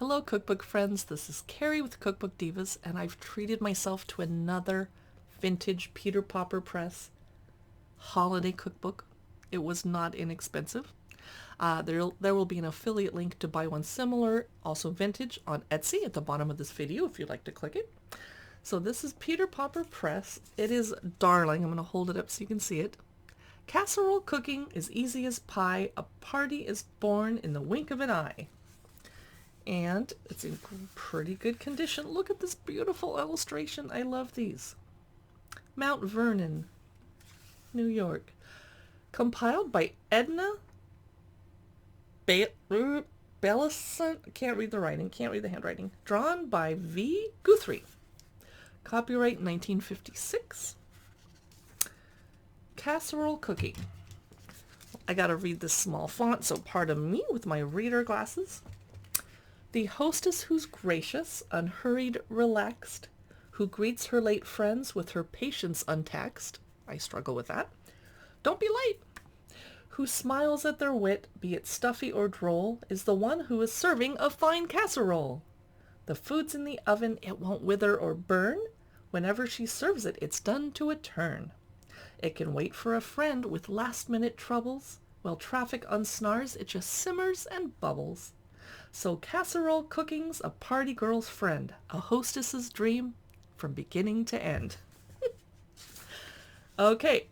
Hello cookbook friends, this is Carrie with Cookbook Divas, and I've treated myself to another vintage Peter Pauper Press holiday cookbook. It was not inexpensive. There will be an affiliate link to buy one similar, also vintage, on Etsy at the bottom of this video if you'd like to click it. So this is Peter Pauper Press. It is darling. I'm going to hold it up so you can see it. Casserole cooking is easy as pie. A party is born in the wink of an eye. And it's in pretty good condition. Look at this beautiful illustration. I love these. Mount Vernon, New York. Compiled by Edna Bellison. Can't read the writing. Can't read the handwriting. Drawn by V. Guthrie. Copyright 1956. Casserole cooking. I gotta read this small font, so pardon me with my reader glasses. The hostess who's gracious, unhurried, relaxed, who greets her late friends with her patience untaxed. I struggle with that. Don't be late. Who smiles at their wit, be it stuffy or droll, is the one who is serving a fine casserole. The food's in the oven, it won't wither or burn. Whenever she serves it, it's done to a turn. It can wait for a friend with last-minute troubles. While traffic unsnars, it just simmers and bubbles. So casserole cooking's a party girl's friend, a hostess's dream from beginning to end. Okay.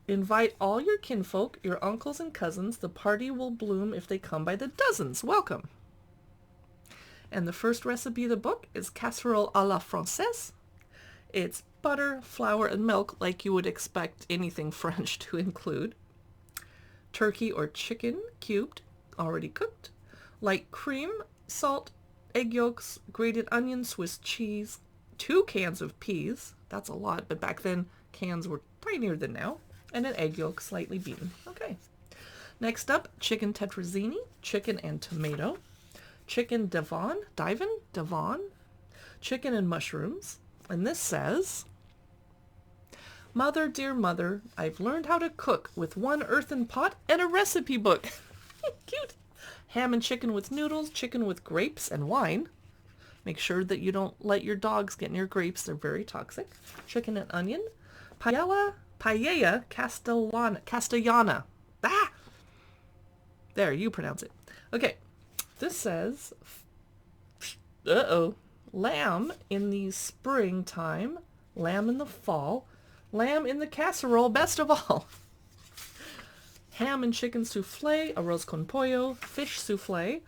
Invite all your kinfolk, your uncles and cousins. The party will bloom if they come by the dozens. Welcome. And the first recipe of the book is casserole à la française. It's butter, flour, and milk like you would expect anything French to include. Turkey or chicken, cubed, already cooked. Light cream, salt, egg yolks, grated onion, Swiss cheese, 2 cans of peas. That's a lot, but back then cans were tinier than now. And an egg yolk slightly beaten. Okay. Next up, chicken tetrazzini, chicken and tomato. Chicken Devon, chicken and mushrooms. And this says, Mother, dear mother, I've learned how to cook with 1 earthen pot and a recipe book. Cute. Ham and chicken with noodles, chicken with grapes and wine. Make sure that you don't let your dogs get near grapes. They're very toxic. Chicken and onion. Paella Castellana. Ah! There, you pronounce it. Okay. This says, lamb in the springtime, lamb in the fall, lamb in the casserole, best of all. Ham and chicken souffle, arroz con pollo, fish souffle,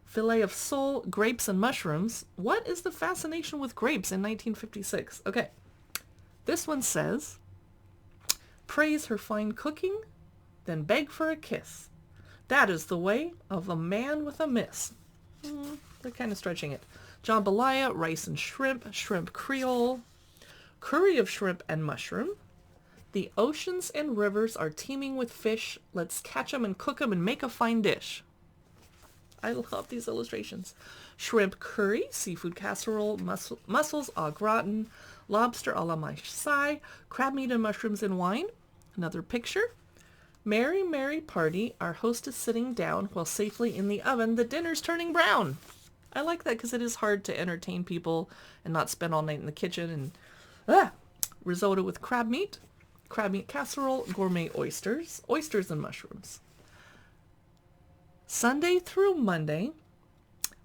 filet of sole, grapes and mushrooms. What is the fascination with grapes in 1956? Okay, this one says, praise her fine cooking, then beg for a kiss. That is the way of a man with a miss. They're kind of stretching it. Jambalaya, rice and shrimp, shrimp creole, curry of shrimp and mushroom. The oceans and rivers are teeming with fish. Let's catch 'em and cook 'em and make a fine dish. I love these illustrations. Shrimp curry, seafood casserole, mussels au gratin, lobster à la Marseille, crab meat and mushrooms and wine. Another picture. Merry, merry party. Our host is sitting down while safely in the oven the dinner's turning brown. I like that because it is hard to entertain people and not spend all night in the kitchen. And risotto with crab meat casserole, gourmet oysters and mushrooms. Sunday through Monday,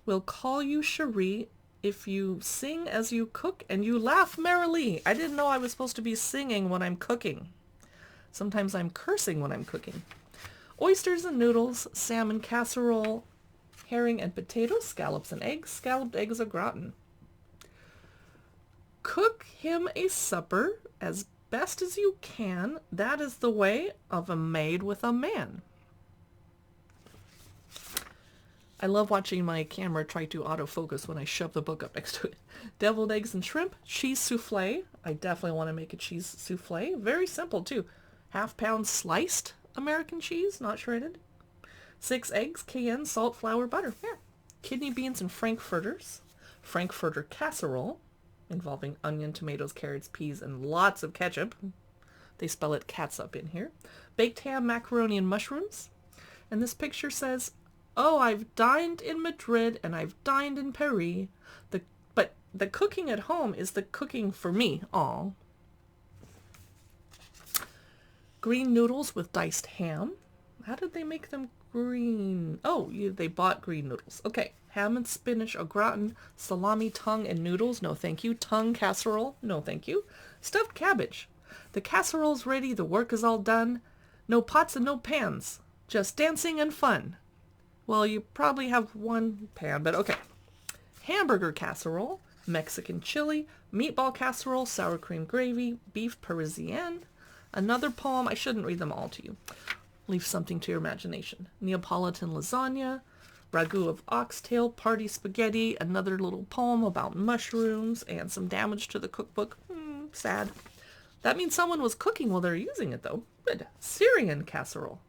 we'll call you Cherie if you sing as you cook and you laugh merrily. I didn't know I was supposed to be singing when I'm cooking. Sometimes I'm cursing when I'm cooking. Oysters and noodles, salmon casserole, herring and potatoes, scallops and eggs, scalloped eggs au gratin. Cook him a supper as best as you can. That is the way of a maid with a man. I love watching my camera try to autofocus when I shove the book up next to it. Deviled eggs and shrimp, cheese souffle. I definitely want to make a cheese souffle. Very simple too. 1/2 pound sliced American cheese, not shredded. 6 eggs, cayenne, salt, flour, butter. Yeah. Kidney beans and frankfurters. Frankfurter casserole, involving onion, tomatoes, carrots, peas, and lots of ketchup. They spell it catsup in here. Baked ham, macaroni, and mushrooms. And this picture says, Oh, I've dined in Madrid and I've dined in Paris. But the cooking at home is the cooking for me. Aw. Green noodles with diced ham. How did they make them green? Oh, they bought green noodles. Okay. Ham and spinach au gratin, salami tongue and noodles. No, thank you. Tongue casserole. No, thank you. Stuffed cabbage. The casserole's ready. The work is all done. No pots and no pans. Just dancing and fun. Well, you probably have one pan, but okay. Hamburger casserole, Mexican chili, meatball casserole, sour cream gravy, beef parisienne. Another poem. I shouldn't read them all to you. Leave something to your imagination. Neapolitan lasagna, ragu of oxtail, party spaghetti, another little poem about mushrooms, and some damage to the cookbook. Sad. That means someone was cooking while they're using it, though. Good. Syrian casserole.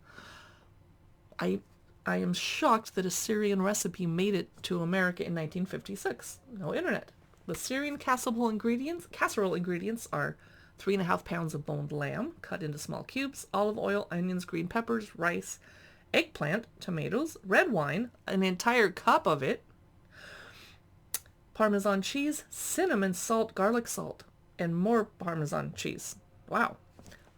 I am shocked that a Syrian recipe made it to America in 1956. No internet. The Syrian casserole ingredients are 3.5 pounds of boned lamb, cut into small cubes, olive oil, onions, green peppers, rice, eggplant, tomatoes, red wine, an entire cup of it, Parmesan cheese, cinnamon salt, garlic salt, and more Parmesan cheese. Wow.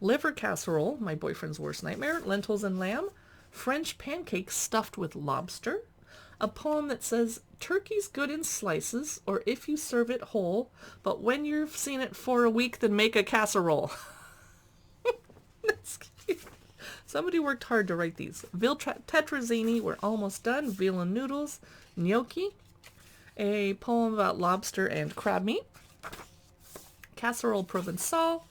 Liver casserole, my boyfriend's worst nightmare, lentils and lamb, French pancakes stuffed with lobster, a poem that says, turkey's good in slices, or if you serve it whole, but when you've seen it for a week, then make a casserole. That's cute. Somebody worked hard to write these. Veal tetrazzini, we're almost done. Veal and noodles, gnocchi, a poem about lobster and crab meat, casserole provençal,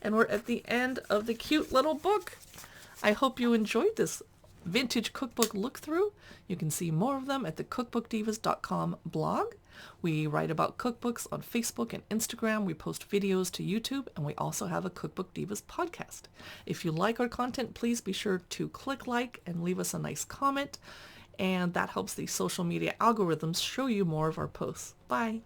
and we're at the end of the cute little book. I hope you enjoyed this vintage cookbook look through. You can see more of them at the cookbookdivas.com blog. We write about cookbooks on Facebook and Instagram. We post videos to YouTube, and we also have a Cookbook Divas podcast. If you like our content, please be sure to click like and leave us a nice comment, and that helps the social media algorithms show you more of our posts. Bye.